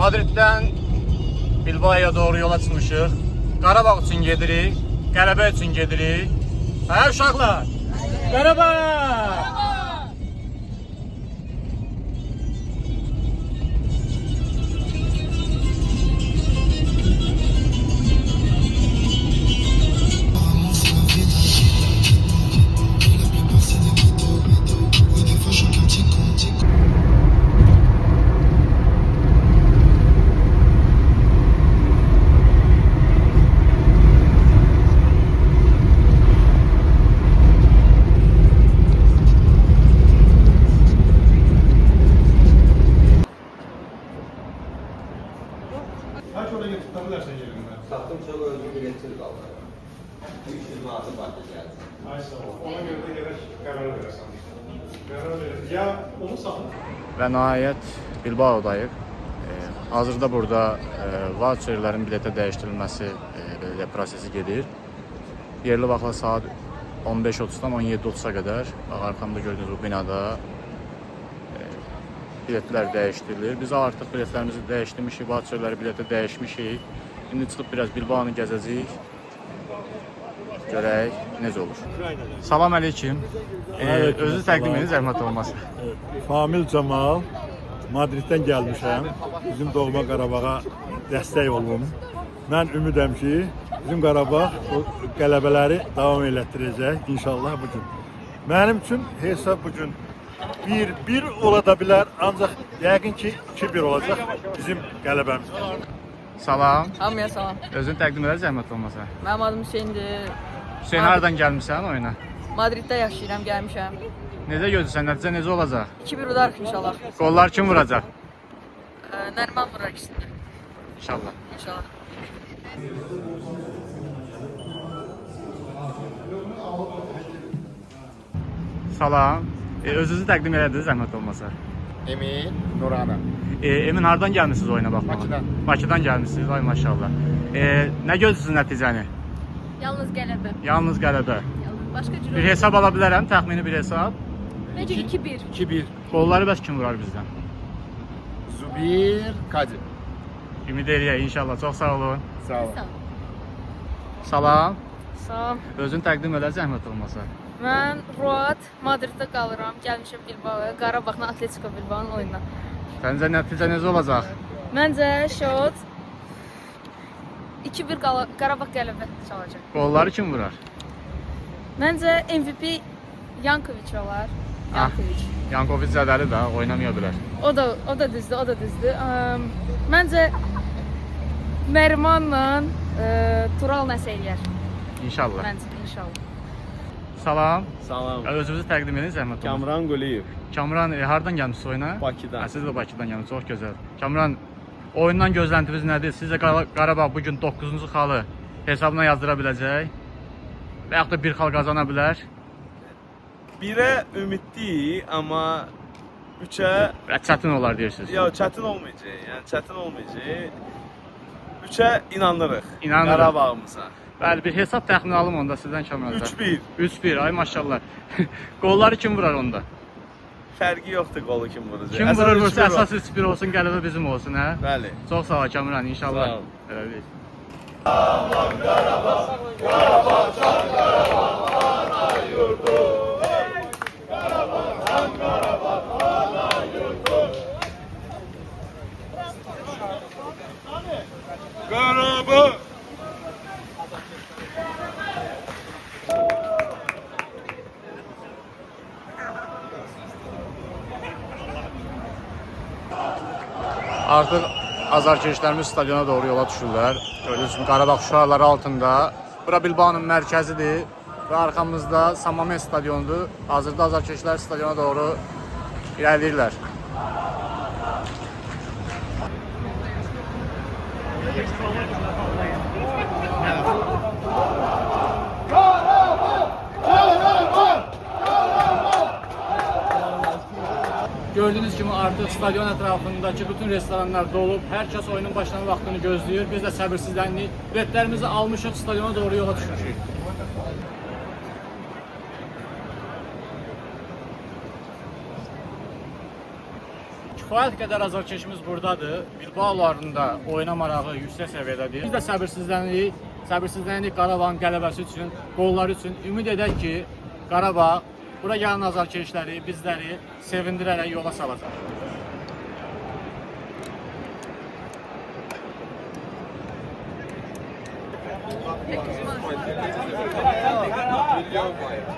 Madriddən Bilbao'ya doğru yola çıxmışıq. Qarabağ üçün gedirik, qələbə üçün gedirik. Hə uşaqlar? Qarabağ! Kaç oraya tutabilirsen yerinden. Sattım çok özgür biletçilik aldı. 300 manatı farklı geldi. Ay sağ ol. Ona göre de gerek karar verirsen. Karar verir. Ya onu satın. Və nəhayət Bilbao'dayıq. Hazırda burada voucherlərin biletə dəyişdirilməsi belə prosesi gedir. Yerli vaxtla saat 15:30-dan 17:30-a qədər arxamda gördüyünüz bu binada biletlər dəyişdirilir. Biz artıq biletlərimizi dəyişdirmişik, voucherləri biletə dəyişmişik. İndi çıxıb biraz Bilbao'nu gəzəcəyik. Görək necə olur. Salam əleykum. Özü təqdim edin, zəhmət olmasa. Famil Camal, Madriddən gəlmişəm. Bizim doğma Qarabağa dəstək olun. Mən ümidəm ki, bizim Qarabağ o qələbələri davam elətdirəcək inşallah bu gün. Mənim üçün hesab bu gün 1-1 ola da bilər, ancaq yəqin ki 2-1 olacaq bizim qələbəmiz. Salam. Hamıya salam. Özünü təqdim edin, zəhmət olmasa. Mənim adım Hüseyndir. Hüseyn, haradan gəlmişsən oyuna? Madriddə yaşayıram, gəlmişəm. Necə gözləyirsən, nəticə necə olacaq? 2-1 udarıq inşallah. Qollar kim vuracaq? Nəriman vurar ikisində. İnşallah. İnşallah. Salam. Özünüzü təqdim elədiniz, zəhmət olmasa. Emin Nurhan'a. Emin, hardan gəlmisiniz oyuna baxmağa? Bakıdan. Bakıdan gəlmisiniz, ay maşallah. Nə gözlüsünüz nəticəni? Yalnız qələbə. Yalnız qələbə. Başqa cür Bir hesab ala bilərəm, təxmini bir hesab. Necə 2-1. 2-1. Qolları bəs kim vurar bizdən? Zubir Kadir. Ümid eləyək inşallah. Çox sağ olun. Sağ olun. Sağ ol. Salam. Salam. Özünü təqdim elə, zəhmət olmasa. Mən Ruat, Madriddə qalıram. Gəlmişəm Bilbao'ya, Qarabağla Atletico Bilbao'nun oyununa. Səncə nəticə necə olacaq? Məncə şut 2-1 Qarabağ qələbə çalacaq. Qolları kim vurar? Məncə MVP Yankovic olar. Yankovic. Yankovic zədəli də, oynamaya bilər. O da düzdür. Məncə Nərimanla Tural nəsə eləyər. İnşallah. Məncə inşallah. Salam. Salam. Özünüzü təqdim edin, zəhmət olmasa. Kamran Quliyev, Kamran, hardan gəlmisiniz oyuna? Bakıdan. Siz də Bakıdan gəlmisiniz, çox gözəl. Kamran, oyundan gözləntiniz nədir? Sizcə Qarabağ bugün 9-cu xalı hesabına yazdıra biləcək? Və yaxud da bir xal qazana bilər? 1'ə ümidliyik, amma 3'ə Və çətin olar deyirsiniz. çətin olmayacaq. Yəni çətin olmayacaq. 3'ə inanırıq. İnanırıq. Qarabağımıza. Bəli, bir hesab təxmini alım onda sizdən Kamran. 3-1. 3-1, ay maşallah. Qolları kim vurar onda? Fərqi yoxdur qolu kim vuracaq. Kim Əsas vurur, 3-1 vursa var. əsas 3-1 olsun, qələbə bizim olsun, hə? Bəli. Çox sağ ol Kamran, inşallah. Sağ ol. Elə deyil. Qarabağ! Artıq azarkeşlərimiz stadiona doğru yola düşürlər. Görürsünüz, Qarabağ şüarları altında. Bura Bilbao'nun mərkəzidir və arxamızda Samamel stadionudur. Hazırda azarkeşlər stadiona doğru irəliləyirlər. Gördüğünüz kimi artıq stadion ətrafındakı bütün restoranlar dolub, hər kəs oyunun başlanan vaxtını gözləyir. Biz də səbirsizləndik. Biletlərimizi almışıq, stadiona doğru yola düşmüşük. kifayət qədər azarkeşimiz buradadır. Bilbaoların da oyuna marağı yüksək səviyyədədir. Biz də səbirsizlənirik Qarabağın qələbəsi üçün, qolları üçün. Ümid edək ki, Qarabağ bura gələn azarkeşləri, bizləri sevindirərək yola salacaq.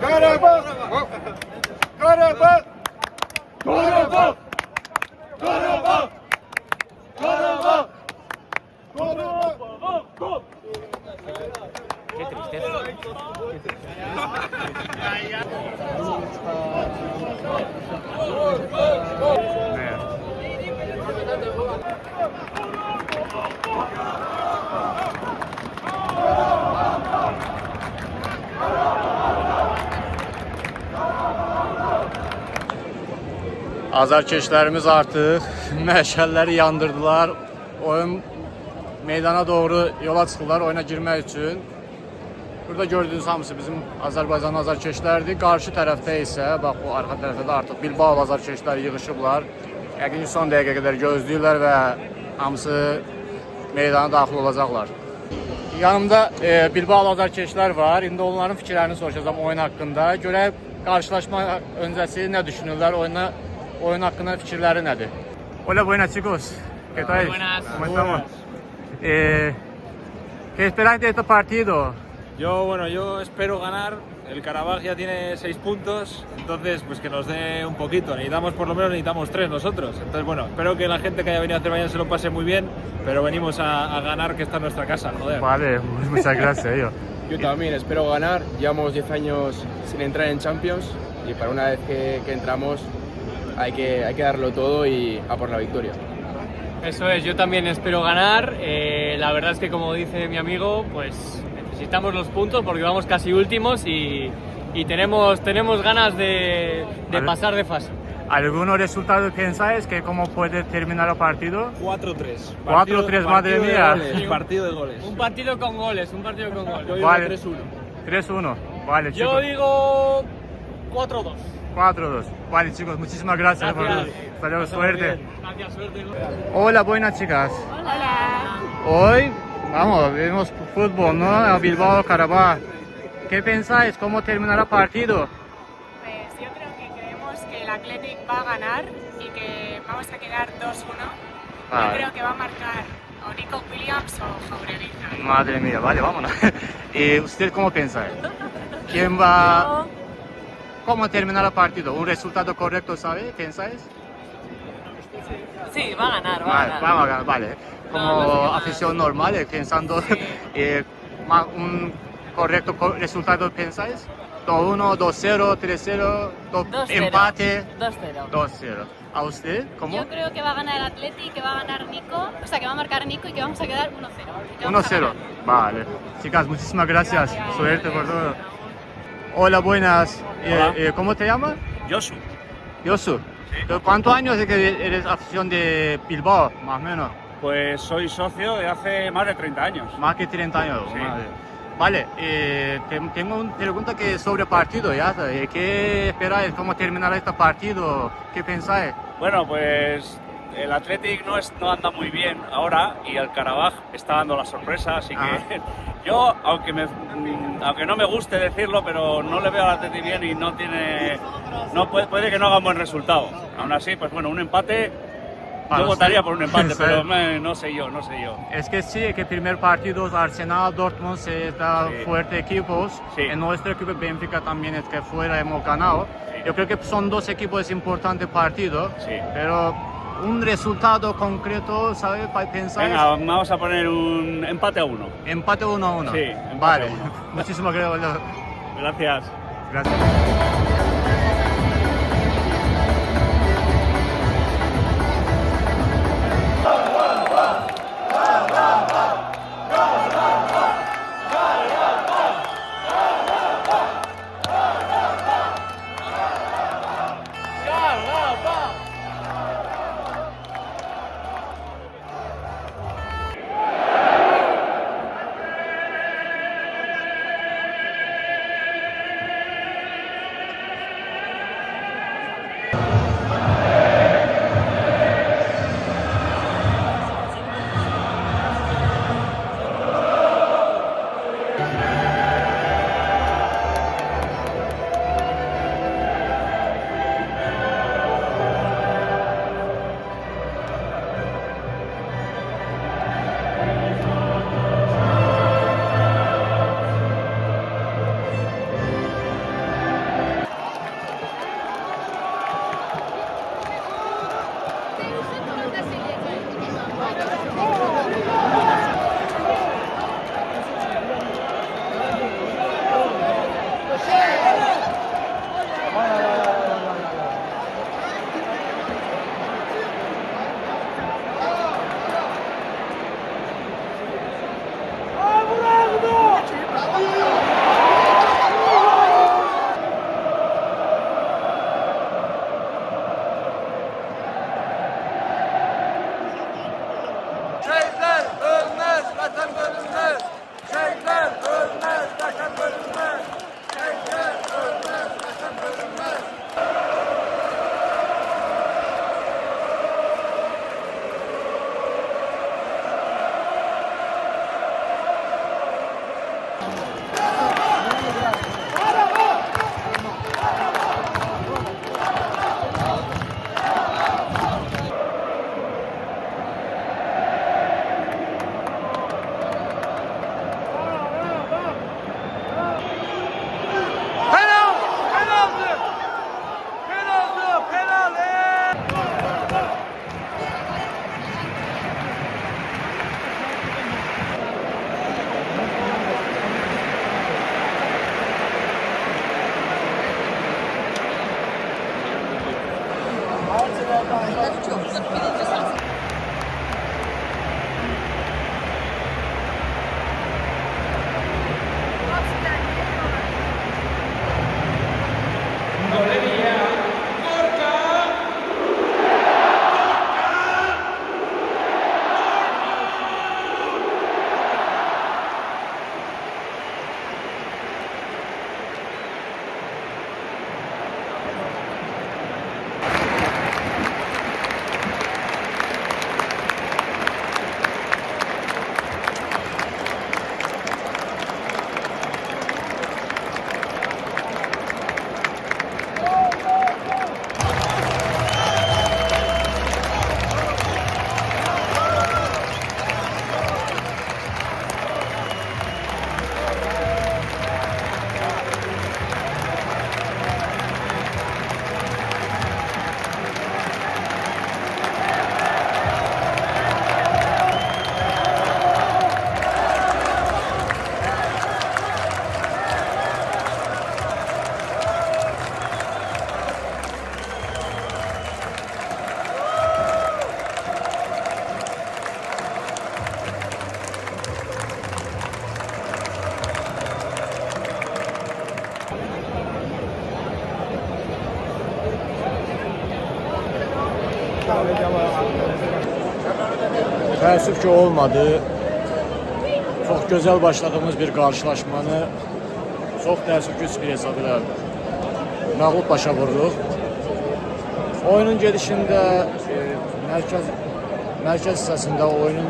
Karabağ! Karabağ! Karabağ! Karabağ! Karabağ! Karabağ! Azarkeşlərimiz artıq məşəlləri yandırdılar. Oyun meydana doğru yola çıxdılar oyuna girmək üçün. Burada gördüyünüz hamısı bizim Azərbaycan azarkeşləridir. Qarşı tərəfdə isə, bax bu arxa tərəfdə də artıq Bilbao azarkeşləri yığışıblar. Yəqin son dəqiqə qədər gözləyirlər və hamısı meydana daxil olacaqlar. Yanımda Bilbao azarkeşlər var. İndi onların fikirlərini soruşacağım oyun haqqında. Görək qarşılaşma öncəsi nə düşünürlər, oyun hakkında fikirleri nedir? Hola, buenas chicos. ¿Qué tal? Buenas. ¿Cómo estamos? ¿Qué esperáis de este partido? Yo espero ganar. El Karabaj ya tiene 6 puntos, entonces pues que nos dé un poquito. Por lo menos necesitamos 3 nosotros. Entonces bueno, espero que la gente que haya venido a Azerbaiyán se lo pase muy bien, pero venimos a ganar, que está en nuestra casa, joder. Vale, muchas gracias. Yo también espero ganar. Llevamos 10 años sin entrar en Champions y para una vez que entramos hay que darlo todo y a por la victoria. Eso es, yo también espero ganar. La verdad es que como dice mi amigo, pues necesitamos los puntos porque vamos casi últimos y tenemos ganas de pasar de fase. ¿Algún resultado pensáis que cómo puede terminar el partido? 4-3. 4-3, madre mía. Partido de goles. Un partido con goles. Yo digo Vale. 3-1. 3-1. Vale, chicos. Yo digo 4-2. 4-2. Vale, chicos, muchísimas gracias. Gracias. Hasta luego, suerte. Gracias, suerte. Hola, buenas chicas. Hola. Hoy, vamos, vemos fútbol, ¿no? A Bilbao, Karabağ. ¿Qué pensáis? ¿Cómo terminará el partido? Pues yo creo que creemos que el Athletic va a ganar y que vamos a quedar 2-1. Vale. Yo creo que va a marcar o Nico Williams o Jauregui. Madre mía, vale, vámonos. ¿Y usted cómo piensa? ¿Quién va? ¿Cómo terminará el partido? ¿Un resultado correcto, sabe? ¿Pensáis? Sí, va a ganar, Vale, vamos a ganar, vale. Como afición normal, pensando un correcto resultado, ¿pensáis? 2-1, 2-0, 3-0, 2-0. empate, 2-0. 2-0. ¿A usted? ¿Cómo? Yo creo que va a ganar el Atleti y que va a ganar Nico, o sea que va a marcar Nico y que vamos a quedar 1-0. Que vamos a 1-0. ganar. Vale. Chicas, muchísimas gracias. Suerte por todo. Hola, buenas. Hola. ¿Cómo te llamas? Yosu. Yosu. ¿Cuántos años de que eres afición de Bilbao, más o menos? Pues soy socio de hace más de 30 años. Más que 30 años. Sí. Madre. Vale, tengo una pregunta que es sobre partido, ¿ya? ¿Qué esperáis? ¿Cómo terminará este partido? ¿Qué pensáis? Bueno, pues el Athletic no anda muy bien ahora y el Karabaj está dando la sorpresa, así que yo, aunque no me guste decirlo, pero no le veo al Athletic bien y puede que no haga un buen resultado. Aún así, pues bueno, un empate. Yo votaría por un empate, pero no sé yo. Es que sí, que el primer partido es Arsenal, Dortmund, se está fuerte equipos. Sí. En nuestro equipo Benfica también es que fuera hemos ganado. Sí. Yo creo que son dos equipos importantes partidos, Sí. pero un resultado concreto, ¿sabes? ¿Pensáis? Venga, vamos a poner un empate a 1. Empate 1-1. Sí, empate Vale. a 1. Muchísimas gracias. Gracias. Gracias. Təəssüf ki olmadı. Çox gözəl başladığımız bir qarşılaşmanı çox təəssüf ki 3-1 hesab ilə məğlub başa vurduq. Oyunun gedişində mərkəz hissəsində oyunun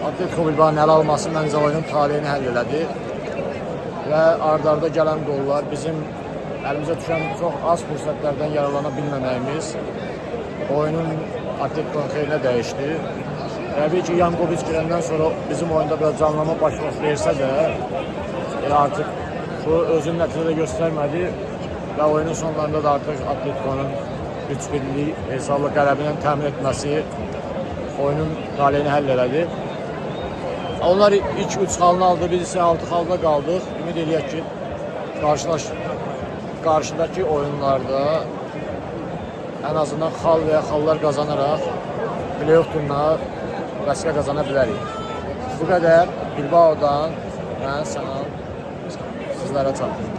Atletico Bilbao'nun ələ alması məncə oyunun taleyini həll elədi. Və ard-arda gələn qollar bizim əlimizə düşən çox az fürsətlərdən yararlana bilməməyimiz oyunun Atletico'nun xeyrinə dəyişdi. Təbii ki, Yankovic girəndən sonra bizim oyunda biraz canlanma baş versə də artıq bu özünün nəticədə göstərmədi və oyunun sonlarında da artıq Atletico'nun 3-1'lik hesabla qələbini təmin etməsi oyunun taleyini həll elədi. Onlar ilk 3 xalını aldı, biz isə 6 xalda qaldıq. Ümid eləyək ki, qarşıdakı oyunlarda ən azından xal və ya xallar qazanaraq playoff turuna vəsiqə qazana bilərik. Bu qədər Bilbao'dan mən sizlərə çatdım.